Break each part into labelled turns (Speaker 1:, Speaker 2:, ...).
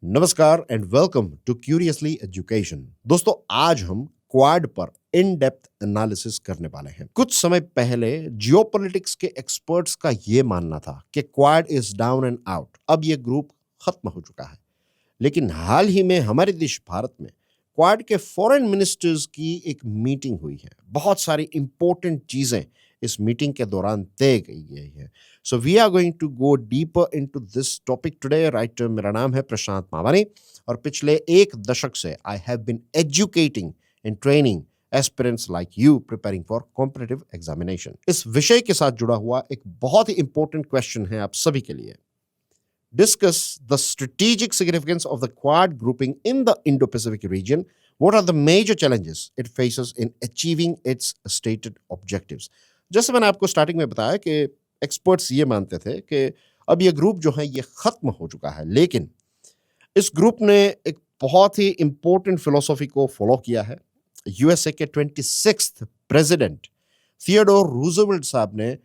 Speaker 1: नमस्कार and welcome to curiously education. दोस्तों, आज हम क्वाड पर इन डेप्थ एनालिसिस करने वाले हैं। कुछ समय पहले जियोपॉलिटिक्स के एक्सपर्ट्स का यह मानना था कि quad is down and out, अब यह ग्रुप खत्म हो चुका है। लेकिन हाल ही में हमारे देश भारत में क्वाड के फॉरेन मिनिस्टर्स की एक मीटिंग हुई है। बहुत सारी इंपॉर्टेंट चीजें इस मीटिंग के दौरान तय की गई है। So we are going to go deeper into this topic today. Right, मेरा नाम है प्रशांत मावानी और पिछले एक दशक से I have been educating and training aspirants like you preparing for competitive examination. इस विषय के साथ जुड़ा हुआ एक बहुत ही इंपॉर्टेंट क्वेश्चन है आप सभी के लिए। Discuss the strategic significance of the Quad grouping in the Indo-Pacific region. What are the major challenges it faces in achieving its stated objectives? जैसे मैंने आपको स्टार्टिंग में बताया कि एक्सपर्ट्स ये मानते थे कि अब ये ग्रुप जो है ये खत्म हो चुका है, लेकिन इस ग्रुप ने एक बहुत ही इंपॉर्टेंट फिलोसॉफी को फॉलो किया है। यूएसए के 26th प्रेसिडेंट थियोडोर रूजवेल्ट साहब ने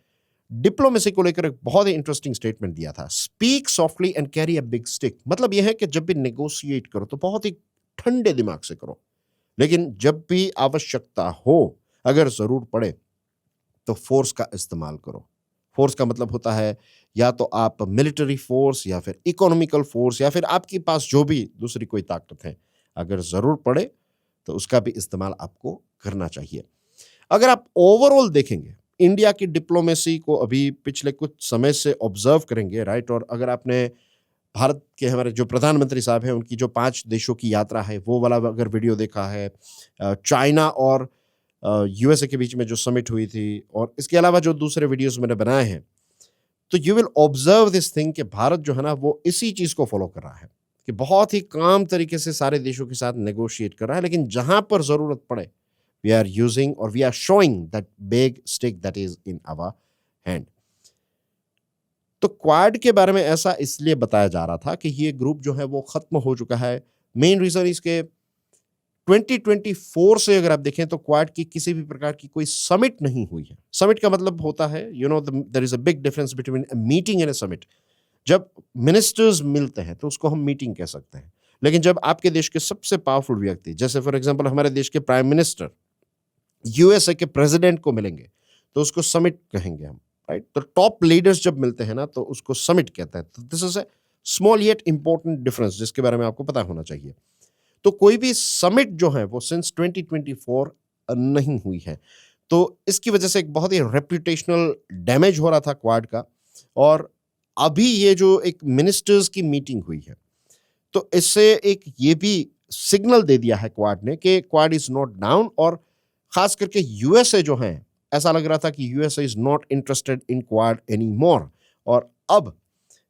Speaker 1: डिप्लोमेसी को लेकर एक बहुत ही इंटरेस्टिंग स्टेटमेंट दिया था। Speak softly and carry a big stick. मतलब यह है कि जब भी नेगोशिएट करो तो बहुत ही ठंडे दिमाग से करो, लेकिन जब भी आवश्यकता हो, अगर जरूर पड़े तो फोर्स का इस्तेमाल करो। फोर्स का मतलब होता है या तो आप मिलिट्री फोर्स या फिर इकोनॉमिकल फोर्स या फिर आपके पास जो भी दूसरी कोई ताकत है, अगर जरूर पड़े तो उसका भी इस्तेमाल आपको करना चाहिए। अगर आप ओवरऑल देखेंगे इंडिया की डिप्लोमेसी को अभी पिछले कुछ समय से ऑब्जर्व करेंगे, राइट, और अगर आपने भारत के हमारे जो प्रधानमंत्री साहब हैं उनकी जो 5 देशों की यात्रा है वो वाला अगर वीडियो देखा है, चाइना और यूएसए के बीच में जो समिट हुई थी, और इसके अलावा जो दूसरे वीडियोस मैंने बनाए हैं, तो you will observe this thing कि भारत जो है ना वो इसी चीज को फॉलो कर रहा है कि बहुत ही काम तरीके से सारे देशों के साथ नेगोशिएट कर रहा है, लेकिन जहां पर जरूरत पड़े we are using or we are showing that big stick that is in our hand. तो क्वाड के बारे में ऐसा इसलिए बताया जा रहा था कि ये ग्रुप जो है वो खत्म हो चुका है। मेन रीजन इसके 2024 से अगर आप देखें तो क्वाड की किसी भी प्रकार की कोई समिट नहीं हुई है। समिट का मतलब होता है, you know, there is a big difference between a meeting and a summit. जब मिनिस्टर्स मिलते हैं तो उसको हम मीटिंग कह सकते हैं, लेकिन जब आपके देश के सबसे पावरफुल व्यक्ति, जैसे फॉर एग्जांपल हमारे देश के प्राइम मिनिस्टर यूएसए के प्रेसिडेंट को मिलेंगे तो उसको समिट कहेंगे हम, राइट। तो टॉप लीडर्स जब मिलते हैं ना तो उसको समिट कहते हैं। तो this is a small yet important difference जिसके बारे में आपको पता होना चाहिए। तो कोई भी समिट जो है वो सिंस 2024 नहीं हुई है, तो इसकी वजह से एक बहुत ही रेपुटेशनल डैमेज हो रहा था क्वाड का। और अभी ये जो एक मिनिस्टर्स की मीटिंग हुई है तो इससे एक ये भी सिग्नल दे दिया है क्वाड ने कि क्वाड इज नॉट डाउन, और खास करके यूएसए जो है, ऐसा लग रहा था कि USA is not interested in quad any more. और अब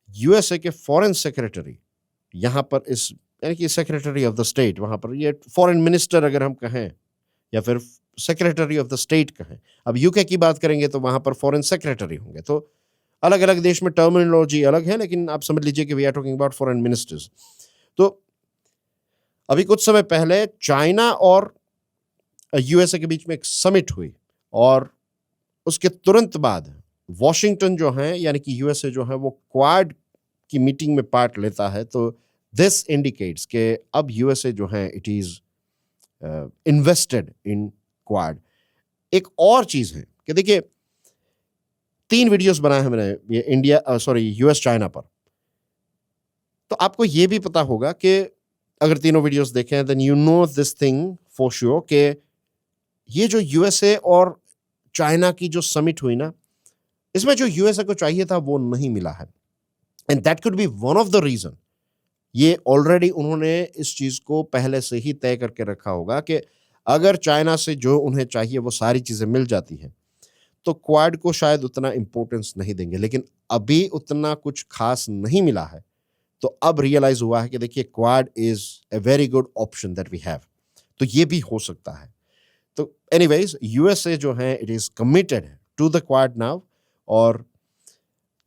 Speaker 1: यूएसए के फॉरेन सेक्रेटरी यहां पर इस, यानी कि सेक्रेटरी ऑफ द स्टेट, वहां पर ये फॉरेन मिनिस्टर अगर हम कहें या फिर सेक्रेटरी ऑफ द स्टेट कहें, अब यूके की बात करेंगे तो वहां पर फॉरेन सेक्रेटरी होंगे। तो अलग अलग देश में टर्मिनोलॉजी अलग है, लेकिन आप समझ लीजिए कि we are talking about foreign ministers. तो अभी कुछ समय पहले चाइना और यूएसए के बीच में एक समिट हुई और उसके तुरंत बाद वॉशिंगटन जो है, यानी कि यूएसए जो है, वो क्वाड की मीटिंग में पार्ट लेता है। तो दिस इंडिकेट्स कि अब यूएसए जो है it is invested in quad. एक और चीज है कि देखिए 3 वीडियोस बनाए हैं मैंने ये इंडिया यूएस चाइना पर। तो आपको ये भी पता होगा कि अगर तीनों वीडियोस देखें then you know this thing for sure कि ये जो यूएसए और चाइना की जो समिट हुई ना, इसमें जो यूएसए को चाहिए था वो नहीं मिला है। And that could be one of the reason. ये ऑलरेडी उन्होंने इस चीज को पहले से ही तय करके रखा होगा कि अगर चाइना से जो उन्हें चाहिए वो सारी चीजें मिल जाती हैं तो क्वाड को शायद उतना इंपॉर्टेंस नहीं देंगे, लेकिन अभी उतना कुछ खास नहीं मिला है। तो अब रियलाइज हुआ है कि देखिए Quad is a very good option that we have. तो ये भी हो सकता है। तो एनीवेज यूएसए जो है it is committed to the Quad now. और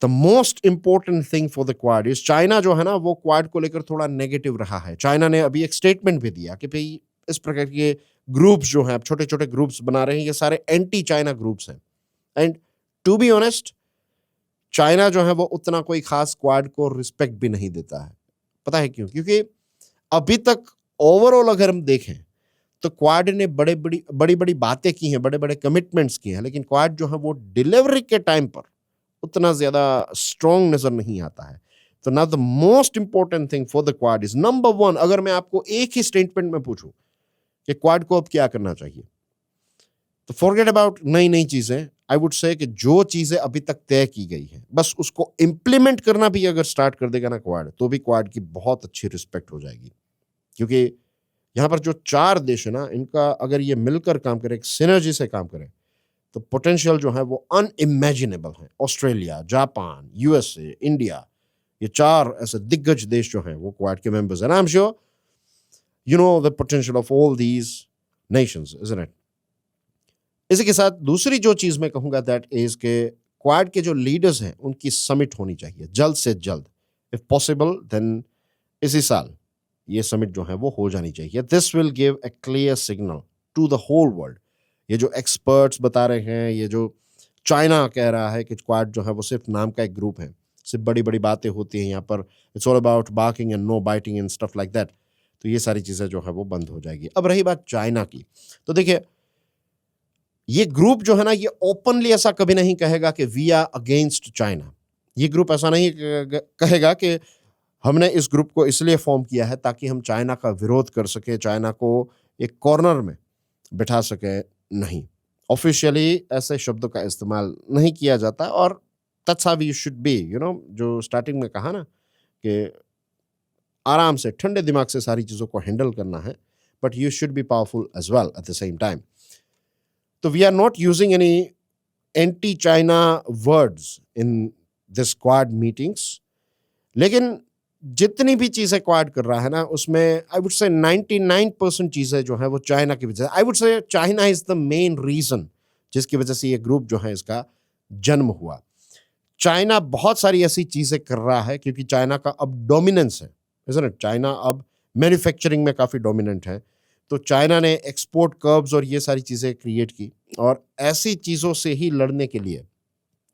Speaker 1: the most important thing for the Quad is China जो है ना वो क्वाड को लेकर थोड़ा नेगेटिव रहा है। चाइना ने अभी एक स्टेटमेंट भी दिया कि भाई इस प्रकार के ग्रुप्स जो हैं, छोटे छोटे ग्रुप्स बना रहे हैं, ये सारे एंटी चाइना ग्रुप्स हैं। And to be honest, China जो है वो उतना कोई खास क्वाड को रिस्पेक्ट भी नहीं देता है। पता है क्यों? क्योंकि अभी तक ओवरऑल अगर हम देखें तो क्वाड ने बड़ी-बड़ी बातें की हैं, बड़े-बड़े कमिटमेंट्स किए हैं, लेकिन क्वाड जो है वो डिलीवरी के टाइम पर उतना ज़्यादा स्ट्रॉन्ग नज़र नहीं आता है। तो now the most important thing for the quad is number 1, अगर मैं आपको एक ही स्टेटमेंट में पूछूँ कि क्वाड को अब क्या करना चाहिए? तो फॉरगेट अबाउट नई-नई चीज़ें, आई वुड से कि जो चीज़ें अभी तक तय की गई हैं, बस उसको इम्प्लीमेंट करना भी अगर स्टार्ट कर देगा ना क्वाड, तो भी क्वाड की बहुत अच्छी रिस्पेक्ट हो जाएगी। क्योंकि यहाँ पर जो 4 देश है ना, इनका अगर ये मिलकर काम करें, एक सिनर्जी से काम करें, तो पोटेंशियल जो है वो अनइमेजिनेबल है। ऑस्ट्रेलिया, जापान, यूएसए, इंडिया, ये 4 ऐसे दिग्गज देश जो हैं वो क्वाड के मेंबर्स हैं। I am sure you know the potential of all these Nations, isn't it? इसी के साथ दूसरी जो चीज़ मैं कहूँगा दैट इज़ के क्वाड के जो लीडर्स हैं, उनकी समिट होनी चाहिए जल्द से जल्द। इफ पॉसिबल देन इसी साल ये समिट जो है वो हो जानी चाहिए। This will give a clear signal to the whole world. ये जो एक्सपर्ट्स बता रहे हैं, ये जो चाइना कह रहा है कि क्वाड जो है वो सिर्फ नाम का एक ग्रुप है, सिर्फ बड़ी-बड़ी बातें होती हैं यहाँ पर, it's all about barking and no biting and stuff like that. तो ये सारी चीज़ें जो है वो बंद हो जाएगी। अब रही बात चाइना की, तो देखिए ये ग्रुप जो है ना, ये ओपनली ऐसा कभी नहीं कहेगा कि वी आर अगेंस्ट चाइना। ये ग्रुप ऐसा नहीं कहेगा कि हमने इस ग्रुप को इसलिए फॉर्म किया है ताकि हम चाइना का विरोध कर सके, चाइना को एक कॉर्नर में बिठा सके। नहीं, ऑफिशियली ऐसे शब्दों का इस्तेमाल नहीं किया जाता और that's how you should B, you know, जो स्टार्टिंग में कहा ना कि आराम से ठंडे दिमाग से सारी चीज़ों को हैंडल करना है, but you should be powerful as well at the same time. तो we are not using any anti China words in this Quad meetings, लेकिन जितनी भी चीज़ें क्वाड कर रहा है ना, उसमें आई वुड से 99% चीज़ें जो है वो चाइना की वजह से, I would say China is the main reason जिसकी वजह से ये ग्रुप जो है इसका जन्म हुआ। चाइना बहुत सारी ऐसी चीज़ें कर रहा है क्योंकि चाइना का अब डोमिनेंस है, इज़न्ट इट? चाइना अब मैन्युफैक्चरिंग में काफ़ी डोमिनेंट है। तो चाइना ने एक्सपोर्ट कर्व्स और ये सारी चीज़ें क्रिएट की, और ऐसी चीज़ों से ही लड़ने के लिए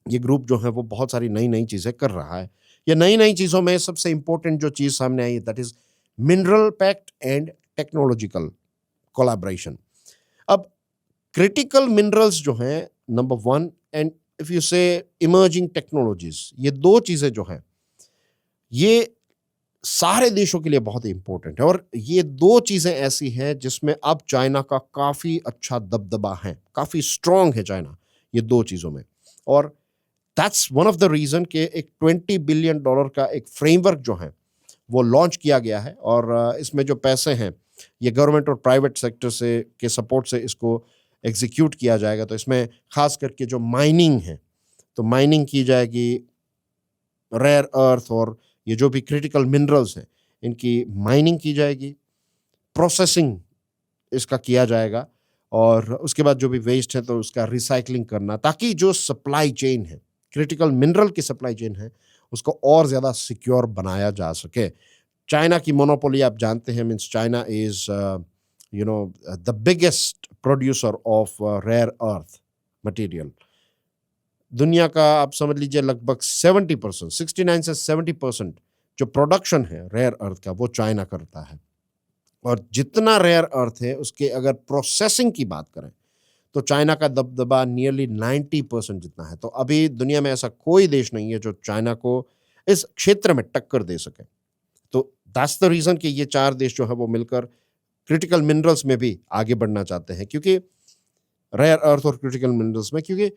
Speaker 1: ये ग्रुप जो है वो बहुत सारी नई-नई चीज़ें कर रहा है। ये नई-नई चीज़ों में सबसे इम्पोर्टेंट जो चीज़ सामने आई that is mineral pact and technological collaboration. अब क्रिटिकल मिनरल्स जो हैं number 1, and if you say emerging technologies, ये 2 चीज़ें जो हैं, ये सारे देशों के लिए बहुत ही इम्पोर्टेंट है, और ये 2 चीज़ें ऐसी हैं जिसमें अब चाइना का काफ़ी अच्छा दबदबा है, काफ़ी स्ट्रॉन्ग है चाइना ये 2 चीज़ों में। और that's one of the reason कि एक $20 बिलियन का एक फ्रेमवर्क जो है वो लॉन्च किया गया है, और इसमें जो पैसे हैं ये गवर्नमेंट और प्राइवेट सेक्टर से के सपोर्ट से इसको एग्जीक्यूट किया जाएगा। तो इसमें ख़ास करके जो माइनिंग है, तो माइनिंग की जाएगी, रेयर अर्थ और ये जो भी क्रिटिकल मिनरल्स हैं इनकी माइनिंग की जाएगी, प्रोसेसिंग इसका किया जाएगा, और उसके बाद जो भी वेस्ट है तो उसका रिसाइकलिंग करना, ताकि जो सप्लाई चेन है, क्रिटिकल मिनरल की सप्लाई चेन है, उसको और ज़्यादा सिक्योर बनाया जा सके। चाइना की मोनोपोली आप जानते हैं, means China is you know the biggest producer of rare earth material. दुनिया का आप समझ लीजिए लगभग 70%, 69 से 70% जो प्रोडक्शन है रेयर अर्थ का वो चाइना करता है। और जितना रेयर अर्थ है उसके अगर प्रोसेसिंग की बात करें तो चाइना का दबदबा नियरली 90% जितना है। तो अभी दुनिया में ऐसा कोई देश नहीं है जो चाइना को इस क्षेत्र में टक्कर दे सके। तो दैट्स द रीज़न कि ये 4 देश जो है वो मिलकर क्रिटिकल मिनरल्स में भी आगे बढ़ना चाहते हैं, क्योंकि रेयर अर्थ और क्रिटिकल मिनरल्स में, क्योंकि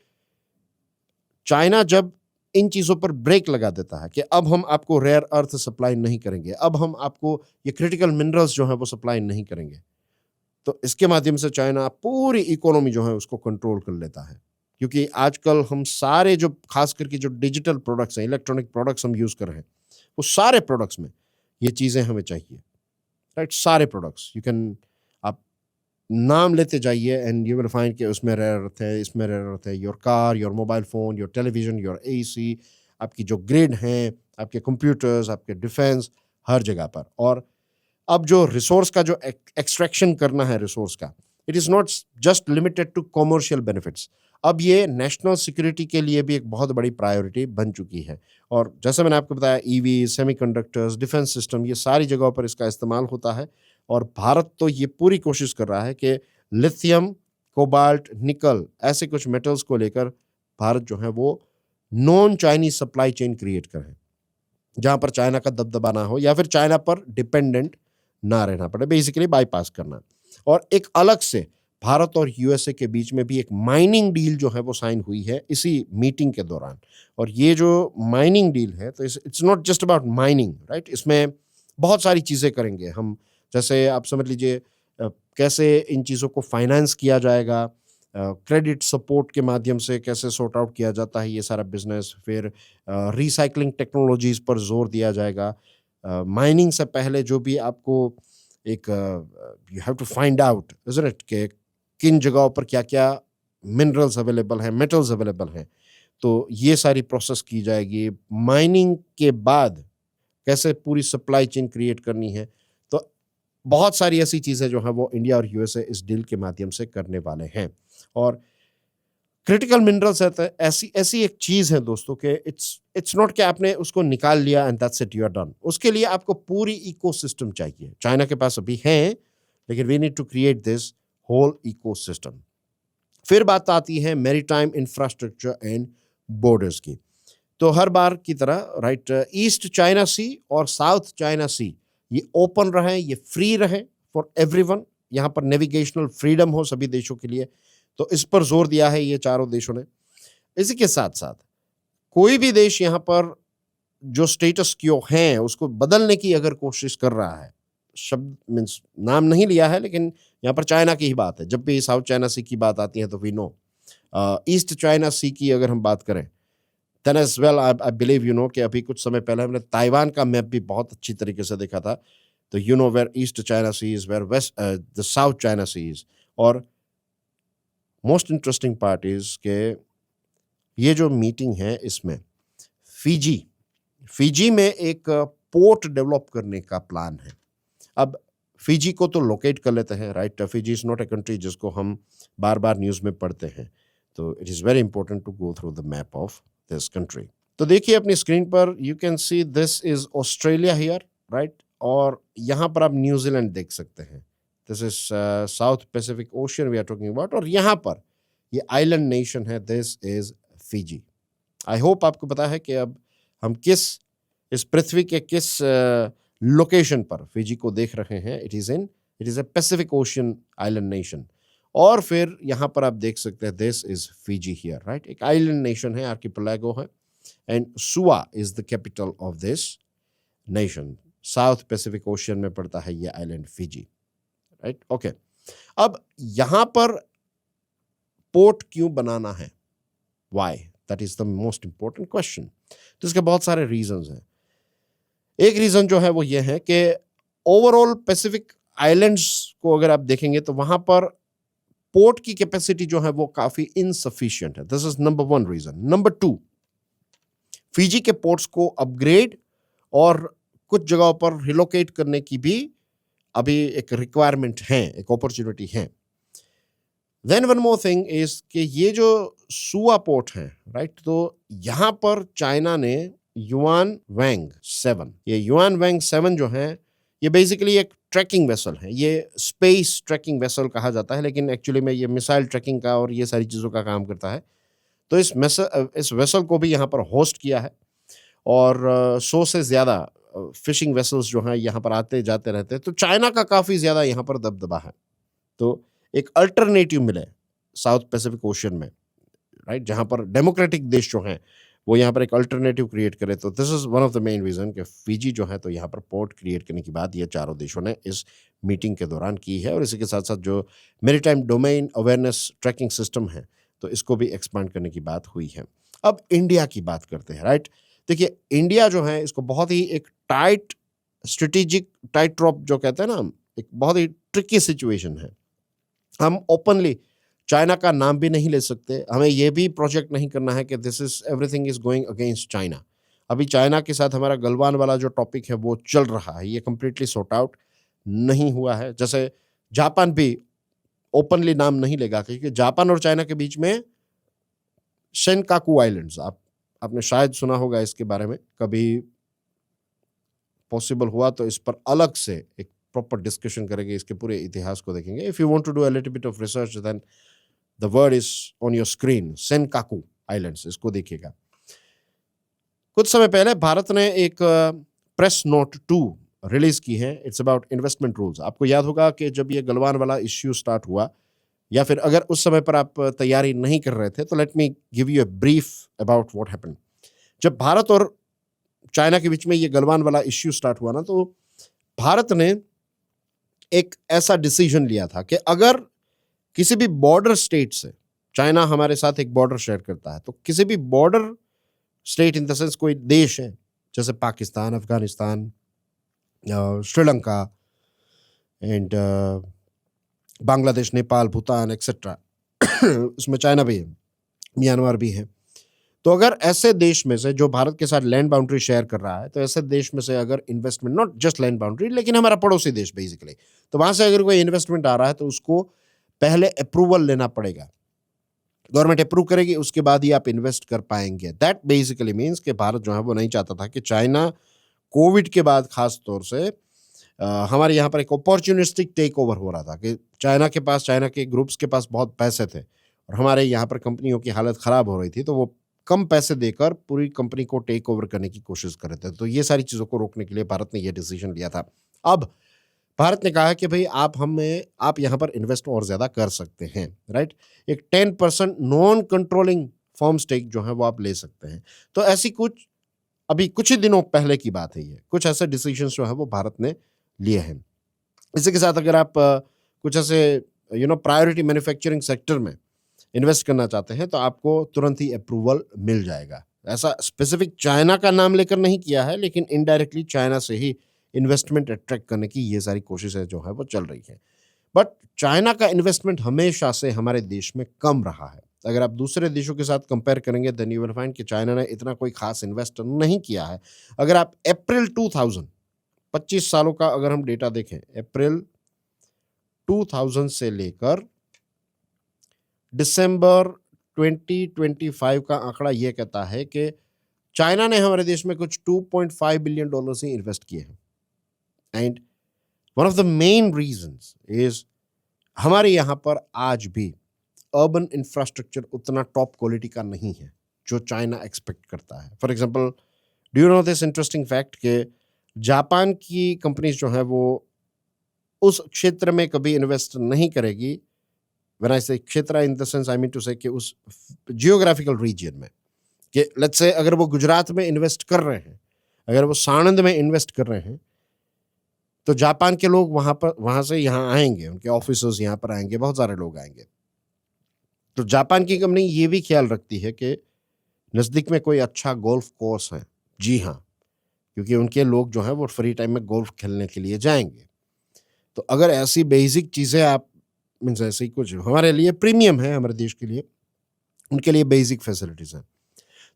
Speaker 1: चाइना जब इन चीज़ों पर ब्रेक लगा देता है कि अब हम आपको रेयर अर्थ सप्लाई नहीं करेंगे, अब हम आपको ये क्रिटिकल मिनरल्स जो हैं वो सप्लाई नहीं करेंगे, तो इसके माध्यम से चाइना पूरी इकोनॉमी जो है उसको कंट्रोल कर लेता है। क्योंकि आजकल हम सारे जो खास करके जो डिजिटल प्रोडक्ट्स हैं, इलेक्ट्रॉनिक प्रोडक्ट्स हम यूज़ कर रहे हैं, वो सारे प्रोडक्ट्स में ये चीज़ें हमें चाहिए, राइट? सारे प्रोडक्ट्स यू कैन, आप नाम लेते जाइए एंड यू विल फाइंड कि उसमें रेयर अर्थ है, इसमें रेयर अर्थ है। Your car, your mobile phone, your television, your AC, आपकी जो ग्रिड हैं, आपके कंप्यूटर्स, आपके डिफेंस, हर जगह पर। और अब जो रिसोर्स का जो एक्सट्रैक्शन करना है रिसोर्स का, it is not just limited to commercial benefits. अब ये नेशनल सिक्योरिटी के लिए भी एक बहुत बड़ी प्रायोरिटी बन चुकी है। और जैसे मैंने आपको बताया, ईवी, सेमीकंडक्टर्स, डिफेंस सिस्टम, ये सारी जगहों पर इसका इस्तेमाल होता है। और भारत तो ये पूरी कोशिश कर रहा है कि लिथियम, कोबाल्ट, निकल ऐसे कुछ मेटल्स को लेकर भारत जो है वो non Chinese supply chain create करे, जहाँ पर चाइना का दबदबा ना हो या फिर चाइना पर डिपेंडेंट ना रहना पड़े, बेसिकली बाईपास करना। और एक अलग से भारत और यूएसए के बीच में भी एक माइनिंग डील जो है वो साइन हुई है इसी मीटिंग के दौरान। और ये जो माइनिंग डील है, तो it's not just about mining, right. इसमें बहुत सारी चीज़ें करेंगे हम, जैसे आप समझ लीजिए कैसे इन चीज़ों को फाइनेंस किया जाएगा, क्रेडिट सपोर्ट के माध्यम से कैसे सॉर्ट आउट किया जाता है ये सारा बिजनेस, फिर रिसाइकलिंग टेक्नोलॉजीज पर जोर दिया जाएगा। माइनिंग से पहले जो भी आपको एक you have to find out isn't it कि किन जगहों पर क्या क्या मिनरल्स अवेलेबल हैं, मेटल्स अवेलेबल हैं, तो ये सारी प्रोसेस की जाएगी। माइनिंग के बाद कैसे पूरी सप्लाई चेन क्रिएट करनी है, तो बहुत सारी ऐसी चीज़ें जो हैं वो इंडिया और यूएसए इस डील के माध्यम से करने वाले हैं। और क्रिटिकल मिनरल्स ऐसी ऐसी एक चीज़ है दोस्तों कि इट्स नॉट कि आपने उसको निकाल लिया and that's it, you are done. उसके लिए आपको पूरी इकोसिस्टम चाहिए। चाइना के पास अभी है, लेकिन we need to create this whole ecosystem. फिर बात आती है मैरीटाइम इंफ्रास्ट्रक्चर एंड बॉर्डर्स की। तो हर बार की तरह, राइट, ईस्ट चाइना सी और साउथ चाइना सी ये ओपन रहे, ये फ्री रहे फॉर एवरीवन। यहाँ पर नेविगेशनल फ्रीडम हो सभी देशों के लिए, तो इस पर जोर दिया है ये चारों देशों ने। इसी के साथ साथ कोई भी देश यहाँ पर जो स्टेटस क्यो है उसको बदलने की अगर कोशिश कर रहा है, शब्द मीन्स नाम नहीं लिया है, लेकिन यहाँ पर चाइना की ही बात है। जब भी साउथ चाइना सी की बात आती है तो we know, East China Sea की अगर हम बात करें, then as well I believe you know कि अभी कुछ समय पहले हमने ताइवान का मैप भी बहुत अच्छी तरीके से देखा था। तो you know where East China Sea is, where west the South China Sea is. और मोस्ट इंटरेस्टिंग पार्ट इज के ये जो मीटिंग है इसमें फिजी में एक पोर्ट डेवलप करने का प्लान है। अब फिजी को तो लोकेट कर लेते हैं, right. Fiji is not a country जिसको हम बार बार न्यूज़ में पढ़ते हैं, तो it is very important to go through the map of this country. तो देखिए अपनी स्क्रीन पर, you can see this is Australia here, right. और यहाँ पर आप न्यूजीलैंड देख सकते हैं। This is South Pacific Ocean we are talking about. और यहाँ पर ये आइलैंड नेशन है, this is Fiji. I hope आपको पता है कि अब हम इस पृथ्वी के किस लोकेशन पर फिजी को देख रहे हैं। It is a Pacific ocean island nation. और फिर यहाँ पर आप देख सकते हैं this is Fiji here, right. एक आइलैंड नेशन है, आर्किपेलागो है, and Sua is the capital of this nation. South Pacific ocean में पड़ता है ये आइलैंड फिजी, राइट। ओके, अब यहाँ पर पोर्ट क्यों बनाना है, why, that is the most important question. तो इसके बहुत सारे रीजंस हैं। एक रीजन जो है वो ये है कि ओवरऑल पैसिफिक आइलैंड्स को अगर आप देखेंगे तो वहां पर पोर्ट की कैपेसिटी जो है वो काफी इनसफिशिएंट है। This is number one reason. Number two, Fiji के पोर्ट्स को अपग्रेड और कुछ जगहों पर रिलोकेट करने की भी अभी एक रिक्वायरमेंट है, एक अपॉर्चुनिटी है। Then one more thing is कि ये जो सुआ पोर्ट है, राइट, तो यहां पर चाइना ने युआन वैंग 7, ये युआन वैंग 7 जो है ये बेसिकली एक ट्रैकिंग वेसल है। ये स्पेस ट्रैकिंग वेसल कहा जाता है, लेकिन एक्चुअली में ये मिसाइल ट्रैकिंग का और ये सारी चीज़ों का काम करता है। तो इस वेसल को भी यहाँ पर होस्ट किया है, और 100 से ज़्यादा फिशिंग वेसल्स जो हैं यहाँ पर आते जाते रहते हैं। तो चाइना का काफ़ी ज़्यादा यहाँ पर दबदबा है। तो एक अल्टरनेटिव मिले साउथ पैसिफिक ओशियन में, राइट, जहाँ पर डेमोक्रेटिक देश जो हैं वो यहाँ पर एक अल्टरनेटिव क्रिएट करे। तो this is one of the main reason कि फिजी जो है तो यहाँ पर पोर्ट क्रिएट करने की बात ये चारों देशों ने इस मीटिंग के दौरान की है। और इसी के साथ साथ जो maritime domain awareness tracking system है तो इसको भी एक्सपांड करने की बात हुई है। अब इंडिया की बात करते हैं, राइट। देखिए इंडिया जो है इसको बहुत ही एक टाइट स्ट्रेटेजिक टाइट ड्रॉप जो कहते हैं ना, एक बहुत ही ट्रिकी सिचुएशन है। हम ओपनली चाइना का नाम भी नहीं ले सकते। हमें यह भी प्रोजेक्ट नहीं करना है कि this is everything is going against China. अभी चाइना के साथ हमारा गलवान वाला जो टॉपिक है वो चल रहा है, ये कंप्लीटली सॉर्ट आउट नहीं हुआ है। जैसे जापान भी ओपनली नाम नहीं लेगा, क्योंकि जापान और चाइना के बीच में शेनकाकू आइलैंड्स, आपने शायद सुना होगा इसके बारे में, कभी पॉसिबल हुआ तो इस पर अलग से एक प्रॉपर डिस्कशन करेंगे, इसके पूरे इतिहास को देखेंगे. If you want to do a little bit of research then the word is on your screen, Senkaku islands, इसको देखिएगा. कुछ समय पहले भारत ने एक प्रेस नोट 2 रिलीज की है. It's about investment rules. आपको याद होगा कि जब ये गलवान वाला इश्यू स्टार्ट हुआ, या फिर अगर उस समय पर आप तैयारी नहीं कर रहे थे, तो let me give you a brief about what happened. जब भारत और चाइना के बीच में ये गलवान वाला इश्यू स्टार्ट हुआ ना, तो भारत ने एक ऐसा डिसीजन लिया था कि अगर किसी भी बॉर्डर स्टेट से, चाइना हमारे साथ एक बॉर्डर शेयर करता है, तो किसी भी border state in the sense कोई देश है, जैसे पाकिस्तान, अफगानिस्तान, श्रीलंका एंड बांग्लादेश, नेपाल, भूटान एक्सेट्रा, उसमें चाइना भी है, म्यांमार भी है. तो अगर ऐसे देश में से जो भारत के साथ लैंड बाउंड्री शेयर कर रहा है, तो ऐसे देश में से अगर investment, not just land boundary, लेकिन हमारा पड़ोसी देश बेसिकली, तो वहां से अगर कोई इन्वेस्टमेंट आ रहा है तो उसको पहले अप्रूवल लेना पड़ेगा. गवर्नमेंट अप्रूव करेगी, उसके बाद ही आप इन्वेस्ट कर पाएंगे. दैट बेसिकली मीन्स कि भारत जो है वो नहीं चाहता था कि चाइना कोविड के बाद खास तौर से हमारे यहाँ पर एक अपॉर्चुनिस्टिक टेक ओवर हो रहा था कि चाइना के पास, चाइना के ग्रुप्स के पास बहुत पैसे थे और हमारे यहाँ पर कंपनियों की हालत ख़राब हो रही थी, तो वो कम पैसे देकर पूरी कंपनी को टेक ओवर करने की कोशिश कर रहे थे. तो ये सारी चीज़ों को रोकने के लिए भारत ने ये डिसीजन लिया था. अब भारत ने कहा कि भाई आप यहाँ पर इन्वेस्ट और ज़्यादा कर सकते हैं, राइट. एक 10% नॉन कंट्रोलिंग फर्म स्टेक जो है वो आप ले सकते हैं. तो ऐसी अभी कुछ ही दिनों पहले की बात है, ये कुछ ऐसे डिसीजन जो है वो भारत ने लिए हैं. इसी के साथ अगर आप कुछ ऐसे प्रायोरिटी मैन्युफैक्चरिंग सेक्टर में इन्वेस्ट करना चाहते हैं, तो आपको तुरंत ही अप्रूवल मिल जाएगा. ऐसा स्पेसिफिक चाइना का नाम लेकर नहीं किया है, लेकिन इनडायरेक्टली चाइना से ही इन्वेस्टमेंट अट्रैक्ट करने की ये सारी कोशिशें जो है वो चल रही है. बट चाइना का इन्वेस्टमेंट हमेशा से हमारे देश में कम रहा है. अगर आप दूसरे देशों के साथ कंपेयर करेंगे, देन यू विल फाइंड कि चाइना ने इतना कोई खास इन्वेस्ट नहीं किया है. अगर आप अप्रैल 2000, 25 सालों का अगर हम डेटा देखें, अप्रैल 2000 से लेकर दिसंबर 2025 का आंकड़ा यह कहता है कि चाइना ने हमारे देश में कुछ $2.5 बिलियन ही इन्वेस्ट किए हैं. And one of the main reasons is हमारे यहाँ पर आज भी अर्बन इंफ्रास्ट्रक्चर उतना टॉप क्वालिटी का नहीं है जो चाइना एक्सपेक्ट करता है. For example, do you know this interesting fact कि जापान की कंपनीज जो है वो उस क्षेत्र में कभी इन्वेस्ट नहीं करेगी. व्हेन आई से क्षेत्र, in the sense I mean to say कि उस जियोग्राफिकल रीजन में, कि लेट्स से अगर वो गुजरात में इन्वेस्ट कर रहे हैं, अगर वो साणंद में इन्वेस्ट कर रहे हैं, तो जापान के लोग वहाँ से यहाँ आएंगे, उनके ऑफिसर्स यहाँ पर आएंगे, बहुत सारे लोग आएंगे. तो जापान की कंपनी ये भी ख्याल रखती है कि नज़दीक में कोई अच्छा गोल्फ कोर्स है. जी हाँ, क्योंकि उनके लोग जो हैं वो फ्री टाइम में गोल्फ खेलने के लिए जाएंगे. तो अगर ऐसी बेसिक चीज़ें आप मीन्स ऐसे ही कुछ हमारे लिए प्रीमियम है, हमारे देश के लिए, उनके लिए बेसिक फैसिलिटीज़ हैं,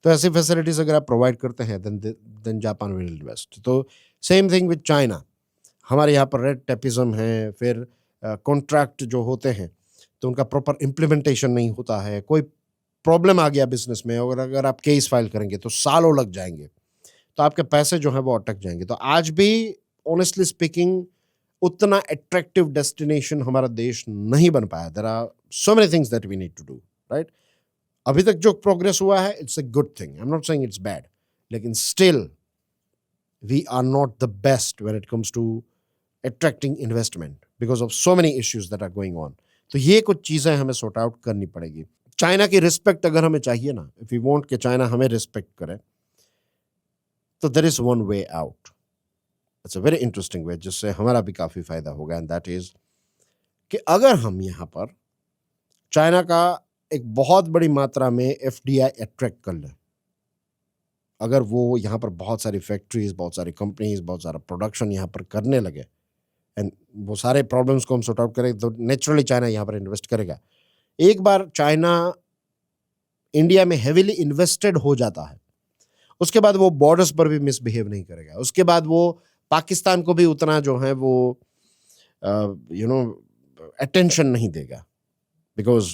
Speaker 1: तो ऐसी फैसिलिटीज़ अगर आप प्रोवाइड करते हैं देन जापान विल इन्वेस्ट. तो सेम थिंग विद चाइना. हमारे यहाँ पर रेड टेपिज्म है, फिर कॉन्ट्रैक्ट जो होते हैं तो उनका प्रॉपर इम्प्लीमेंटेशन नहीं होता है. कोई प्रॉब्लम आ गया बिजनेस में और अगर आप केस फाइल करेंगे तो सालों लग जाएंगे, तो आपके पैसे जो है वो अटक जाएंगे. तो आज भी ऑनेस्टली स्पीकिंग उतना अट्रैक्टिव डेस्टिनेशन हमारा देश नहीं बन पाया. There are so many things that we need to do, right. अभी तक जो प्रोग्रेस हुआ है, it's a good thing, I am not saying it's bad, लेकिन still we are not the best when it comes to attracting investment because of so many issues that are going on. तो ये कुछ चीज़ें हमें sort out करनी पड़ेगी. China की respect अगर हमें चाहिए ना, इफ यू वांट कि चाइना हमें रिस्पेक्ट करे, तो there is one way out. It's a very interesting way, जिससे हमारा भी काफ़ी फ़ायदा होगा. एंड दैट इज़ कि अगर हम यहाँ पर चाइना का एक बहुत बड़ी मात्रा में एफडीआई अट्रैक्ट कर लें, अगर वो यहाँ पर बहुत सारी फैक्ट्रीज, बहुत सारी कंपनीज, बहुत सारा प्रोडक्शन यहाँ पर करने लगे, एंड वो सारे प्रॉब्लम्स को हम सॉर्ट आउट करें, तो नेचुरली चाइना यहाँ पर इन्वेस्ट करेगा. एक बार चाइना इंडिया में हेविली इन्वेस्टेड हो जाता है, उसके बाद वो बॉर्डर्स पर भी मिसबिहेव नहीं करेगा. उसके बाद वो पाकिस्तान को भी उतना जो है वो अटेंशन नहीं देगा. बिकॉज़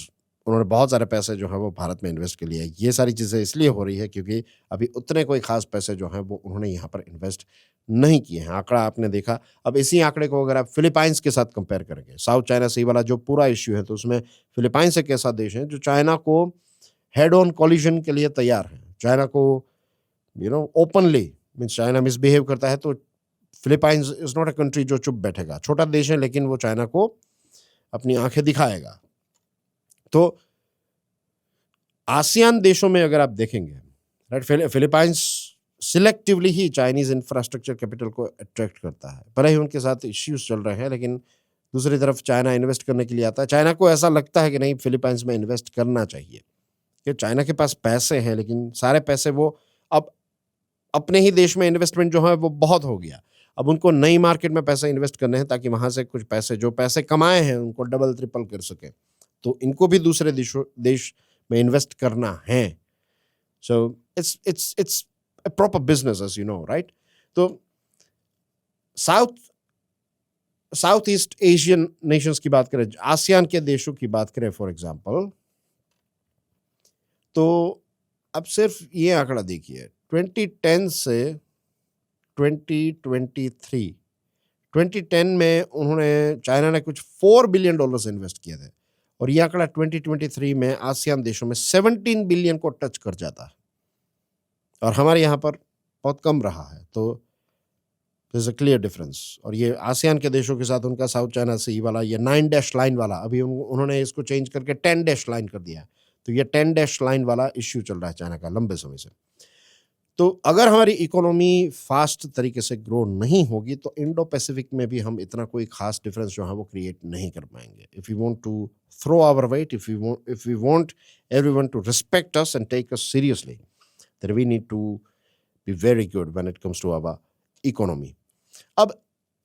Speaker 1: उन्होंने बहुत सारे पैसे जो हैं वो भारत में इन्वेस्ट कर लिए। ये सारी चीज़ें इसलिए हो रही है क्योंकि अभी उतने कोई ख़ास पैसे जो हैं वो उन्होंने यहाँ पर इन्वेस्ट नहीं किए हैं। आंकड़ा आपने देखा, अब इसी आंकड़े को अगर आप फिलीपाइंस के साथ कंपेयर करेंगे, साउथ चाइना सी वाला जो पूरा इश्यू है, तो उसमें फिलीपाइंस एक ऐसा देश है जो चाइना को हेड ऑन कोलिजन के लिए तैयार है। चाइना को ओपनली मीन्स चाइना मिसबिहेव करता है तो Philippines is not a country जो चुप बैठेगा। छोटा देश है लेकिन वो चाइना को अपनी आँखें दिखाएगा। तो आसियान देशों में अगर आप देखेंगे, राइट, फिलीपाइंस सिलेक्टिवली ही चाइनीज़ इंफ्रास्ट्रक्चर कैपिटल को अट्रैक्ट करता है। भले ही उनके साथ इश्यूज़ चल रहे हैं लेकिन दूसरी तरफ चाइना इन्वेस्ट करने के लिए आता है। चाइना को ऐसा लगता है कि नहीं, फिलीपाइंस में इन्वेस्ट करना चाहिए। कि चाइना के पास पैसे हैं लेकिन सारे पैसे वो अब अपने ही देश में इन्वेस्टमेंट जो है वो बहुत हो गया। अब उनको नई मार्केट में पैसे इन्वेस्ट करने हैं ताकि वहाँ से कुछ पैसे जो पैसे कमाए हैं उनको डबल ट्रिपल कर सकें। तो इनको भी दूसरे देश में इन्वेस्ट करना है। So it's a proper business as you know, right? तो साउथ ईस्ट एशियन नेशंस की बात करें, आसियान के देशों की बात करें फॉर एग्जांपल, तो अब सिर्फ ये आंकड़ा देखिए 2010 से 2023, 2010 में उन्होंने चाइना ने कुछ $4 बिलियन इन्वेस्ट किए थे और ये आंकड़ा 2023 में आसियान देशों में 17 बिलियन को टच कर जाता है और हमारे यहाँ पर बहुत कम रहा है। तो there is a clear difference. और ये आसियान के देशों के साथ उनका साउथ चाइना सी वाला ये 9 डैश लाइन वाला, अभी उन्होंने इसको चेंज करके 10 डैश लाइन कर दिया है। तो ये 10 डैश लाइन वाला इश्यू चल रहा है चाइना का लंबे समय से। तो अगर हमारी इकोनॉमी फास्ट तरीके से ग्रो नहीं होगी तो इंडो पैसिफिक में भी हम इतना कोई खास डिफरेंस जो है वो क्रिएट नहीं कर पाएंगे। If you want to throw our weight, if we want everyone to respect us and take us seriously, then we need to be very good when it comes to our economy. अब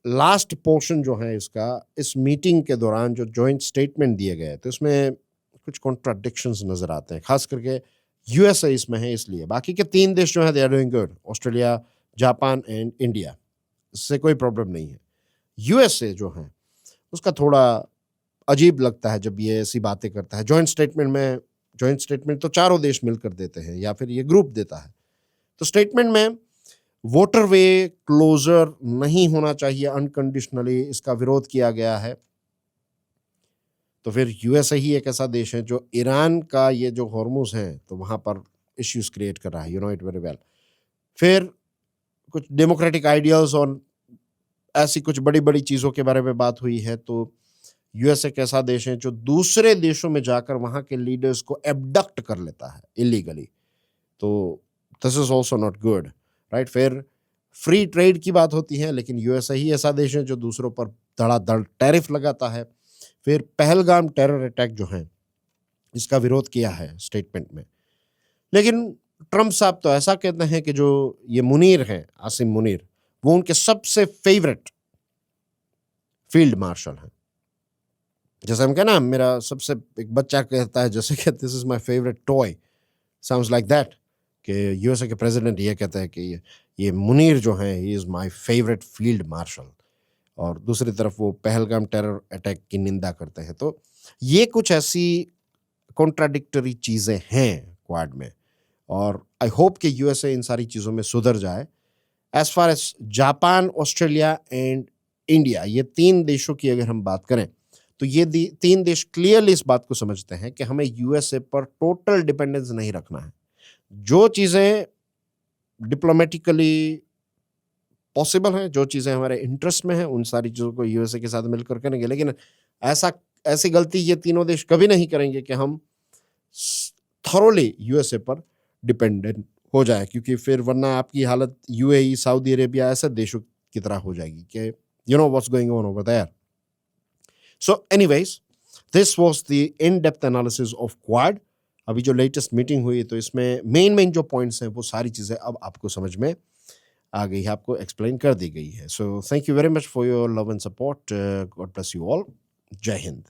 Speaker 1: last portion जो है इसका, इस meeting के दौरान जो joint statement दिए गए तो इसमें कुछ कॉन्ट्राडिक्शंस नजर आते हैं, खास करके यूएसए इसमें है इसलिए। बाकी के 3 देश जो हैं they are doing good, Australia, Japan and India, इससे कोई प्रॉब्लम नहीं है। यूएसए जो है उसका थोड़ा अजीब लगता है जब ये ऐसी बातें करता है जॉइंट स्टेटमेंट तो चारों देश मिलकर देते हैं या फिर ये ग्रुप देता है। तो स्टेटमेंट में वाटरवे क्लोजर नहीं होना चाहिए अनकंडीशनली, इसका विरोध किया गया है। तो फिर यूएसए ही एक ऐसा देश है जो ईरान का ये जो हॉर्मुज है तो वहाँ पर इश्यूज क्रिएट कर रहा है, you no it very well. फिर कुछ डेमोक्रेटिक आइडियल्स और ऐसी कुछ बड़ी बड़ी चीज़ों के बारे में बात हुई है। तो यूएसए एक ऐसा देश है जो दूसरे देशों में जाकर वहाँ के लीडर्स को एबडक्ट कर लेता है इलीगली। तो this is also not good, right? फिर फ्री ट्रेड की बात होती है लेकिन यूएसए ही ऐसा देश है जो दूसरों पर धड़ाधड़ टैरिफ लगाता है। फिर पहलगाम टेरर अटैक जो है इसका विरोध किया है स्टेटमेंट में। लेकिन ट्रम्प साहब तो ऐसा कहते हैं कि जो ये मुनीर हैं, आसिम मुनीर, वो उनके सबसे फेवरेट फील्ड मार्शल हैं। जैसे हम कहना, मेरा सबसे, एक बच्चा कहता है जैसे कि this is my favourite toy, sounds like that, कि यूएसए के प्रेसिडेंट ये कहते हैं कि ये मुनीर जो है he is my favourite field marshal, और दूसरी तरफ वो पहलगाम टेरर अटैक की निंदा करते हैं। तो ये कुछ ऐसी कॉन्ट्राडिक्टरी चीज़ें हैं क्वाड में, और आई होप कि यूएसए इन सारी चीज़ों में सुधर जाए। As far as Japan, Australia and India, ये 3 देशों की अगर हम बात करें तो ये 3 देश क्लियरली इस बात को समझते हैं कि हमें यूएसए पर टोटल डिपेंडेंस नहीं रखना है। जो चीज़ें डिप्लोमेटिकली पॉसिबल हैं, जो चीज़ें हमारे इंटरेस्ट में हैं, उन सारी चीज़ों को यूएसए के साथ मिलकर करेंगे। लेकिन ऐसी गलती ये तीनों देश कभी नहीं करेंगे कि हम थॉरोली यूएसए पर डिपेंडेंट हो जाए, क्योंकि फिर वरना आपकी हालत यूएई, सऊदी अरेबिया ऐसे देशों की तरह हो जाएगी कि you know what's going on over there. So anyways, this was the in depth analysis of Quad. अभी जो लेटेस्ट मीटिंग हुई तो इसमें मेन जो पॉइंट्स हैं वो सारी चीज़ें अब आपको समझ में आ गई है, आपको एक्सप्लेन कर दी गई है। So thank you very much for your love and support. God bless you all. जय हिंद।